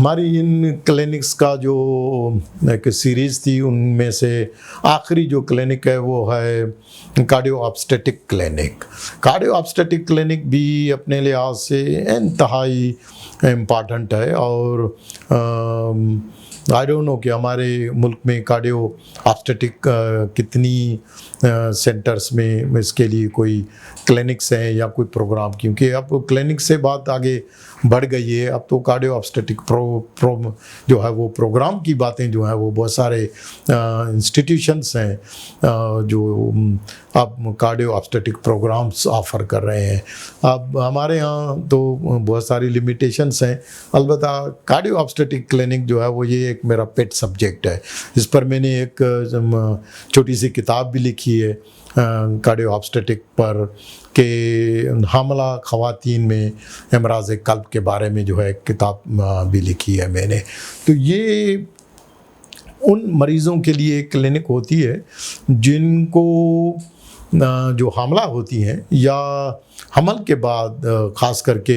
हमारी इन क्लिनिक्स का जो एक सीरीज़ थी, उनमें से आखिरी जो क्लिनिक है वो है cardio obstetric clinic. Cardio obstetric clinic भी अपने लिहाज से इंतहाई इम्पॉर्टेंट है और आई डोंट नो कि हमारे मुल्क में कार्डियो ऑब्स्टेटिक कितनी सेंटर्स में इसके लिए कोई क्लिनिक्स हैं या कोई प्रोग्राम, क्योंकि अब क्लिनिक से बात आगे बढ़ गई है। अब तो कार्डियो ऑब्स्टेटिक जो है वो प्रोग्राम की बातें जो है वो बहुत सारे इंस्टीट्यूशंस हैं जो अब कार्डियो ऑब्स्टेटिक प्रोग्राम्स ऑफ़र कर रहे हैं। अब हमारे यहाँ तो बहुत सारी लिमिटेशंस हैं, अलबत्ता कार्डियो ऑब्स्टेटिक क्लिनिक जो है वो ये एक मेरा पेट सब्जेक्ट है। इस पर मैंने एक छोटी सी किताब भी लिखी है कार्डियो ऑब्स्टेटिक पर के हामला ख़वातीन में अमराज़ क़ल्ब के बारे में जो है किताब भी लिखी है मैंने। तो ये उन मरीज़ों के लिए क्लिनिक होती है जिनको जो हामला होती हैं या हमल के बाद ख़ास करके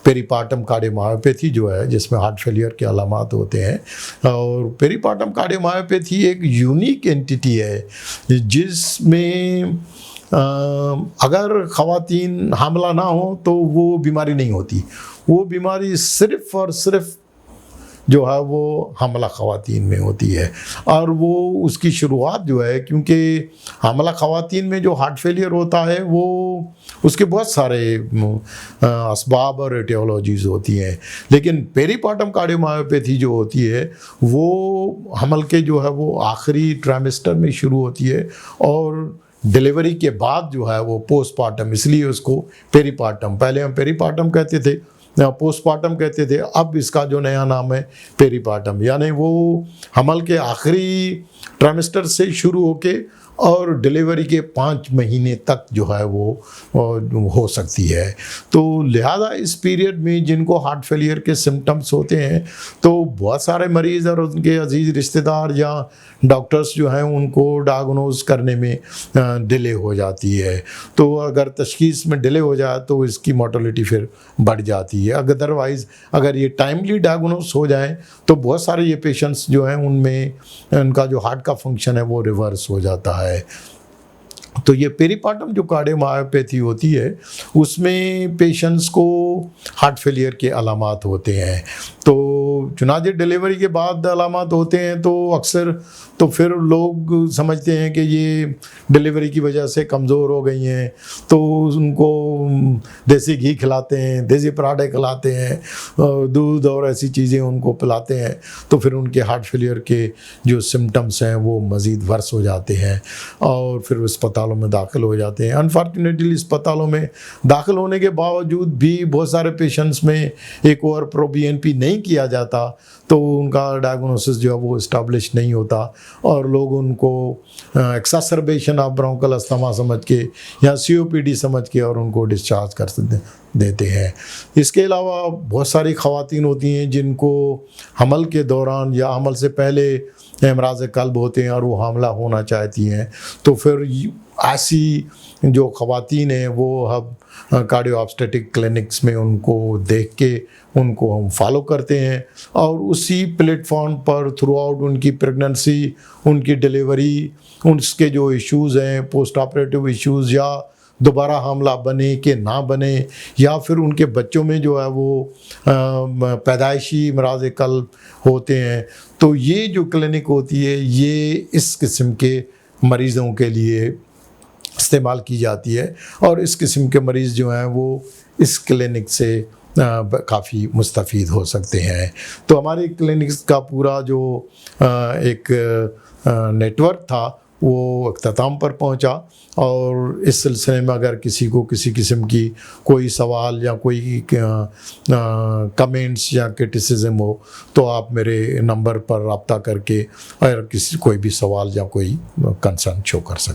पेरीपार्टम कार्डियोमायोपैथी जो है जिसमें हार्ट फेलियर के अलामात होते हैं, और पेरीपार्टम कार्डियोमायोपैथी एक यूनिक एंटिटी है जिसमें अगर ख़वातीन हामला ना हो तो वो बीमारी नहीं होती। वो बीमारी सिर्फ़ और सिर्फ जो है वो हमला ख़वातीन में होती है, और वो उसकी शुरुआत जो है, क्योंकि हमला ख़वातीन में जो हार्ट फेलियर होता है वो उसके बहुत सारे असबाब और एटियोलॉजीज़ होती हैं, लेकिन पेरीपार्टम कार्डियोमायोपैथी जो होती है वो हमल के जो है वो आखिरी ट्राइमेस्टर में शुरू होती है और डिलीवरी के बाद जो है वो पोस्टपार्टम, इसलिए उसको पेरीपार्टम, पहले हम पेरीपार्टम कहते थे, पोस्टपार्टम कहते थे, अब इसका जो नया नाम है पेरीपार्टम, यानी वो हमल के आखिरी ट्राइमेस्टर से शुरू होके और डिलीवरी के 5 महीने तक जो है वो हो सकती है। तो लिहाजा इस पीरियड में जिनको हार्ट फेलियर के सिम्टम्स होते हैं तो बहुत सारे मरीज़ और उनके अजीज़ रिश्तेदार या डॉक्टर्स जो हैं उनको डायग्नोज करने में डिले हो जाती है। तो अगर तशख़ीस में डिले हो जाए तो इसकी मोर्टेलिटी फिर बढ़ जाती है। अदरवाइज़ अगर ये टाइमली डायग्नोज हो जाए तो बहुत सारे ये पेशेंट्स जो हैं उनमें उनका जो हार्ट का फंक्शन है वो रिवर्स हो जाता है। तो ये पेरीपार्टम जो कार्डियोमायोपैथी होती है उसमें पेशेंट्स को हार्ट फेलियर के अलामात होते हैं। तो चुनांचे डिलीवरी के बाद अलामात होते हैं तो अक्सर तो फिर लोग समझते हैं कि ये डिलीवरी की वजह से कमज़ोर हो गई हैं, तो उनको देसी घी खिलाते हैं, देसी पराठे खिलाते हैं, दूध और ऐसी चीज़ें उनको पिलाते हैं, तो फिर उनके हार्ट फेलियर के जो सिम्टम्स हैं वो मज़ीद वर्स हो जाते हैं और फिर अस्पतालों में दाखिल हो जाते हैं। अनफॉर्चुनेटली अस्पतालों में दाखिल होने के बावजूद भी बहुत सारे पेशेंट्स में एक और प्रो-BNP नहीं किया जाता, तो उनका डायग्नोसिस जो है वो इस्टेब्लिश नहीं होता और लोग उनको एक्सासर्बेशन ऑफ ब्रोंकल अस्थमा समझ के या COPD समझ के और उनको डिस्चार्ज कर देते हैं। इसके अलावा बहुत सारी ख़वातीन होती हैं जिनको हमल के दौरान या हमल से पहले अमराज़ क़ल्ब होते हैं और वो हामला होना चाहती हैं, तो फिर ऐसी जो ख़वातीन हैं वो अब कार्डियो ऑब्स्टेटिक क्लिनिक्स में उनको देख के उनको हम फॉलो करते हैं और उसी प्लेटफॉर्म पर थ्रू आउट उनकी प्रेगनेंसी, उनकी डिलीवरी, उसके जो इश्यूज़ हैं, पोस्ट ऑपरेटिव इश्यूज़ या दोबारा हामला बने कि ना बने, या फिर उनके बच्चों में जो है वो पैदाइशी अमराज़ क़ल्ब होते हैं, तो ये जो क्लिनिक होती है ये इस किस्म के मरीज़ों के लिए इस्तेमाल की जाती है और इस किस्म के मरीज़ जो हैं वो इस क्लिनिक से काफ़ी मुस्तफ़ीद हो सकते हैं। तो हमारे क्लिनिक्स का पूरा जो एक नेटवर्क था वो अख्ताम पर पहुंचा और इस सिलसिले में अगर किसी को किसी किस्म की कोई सवाल या कोई कमेंट्स या क्रिटिसिज्म हो तो आप मेरे नंबर पर रब्ता करके और किसी कोई भी सवाल या कोई कंसर्न शो कर सकते हैं।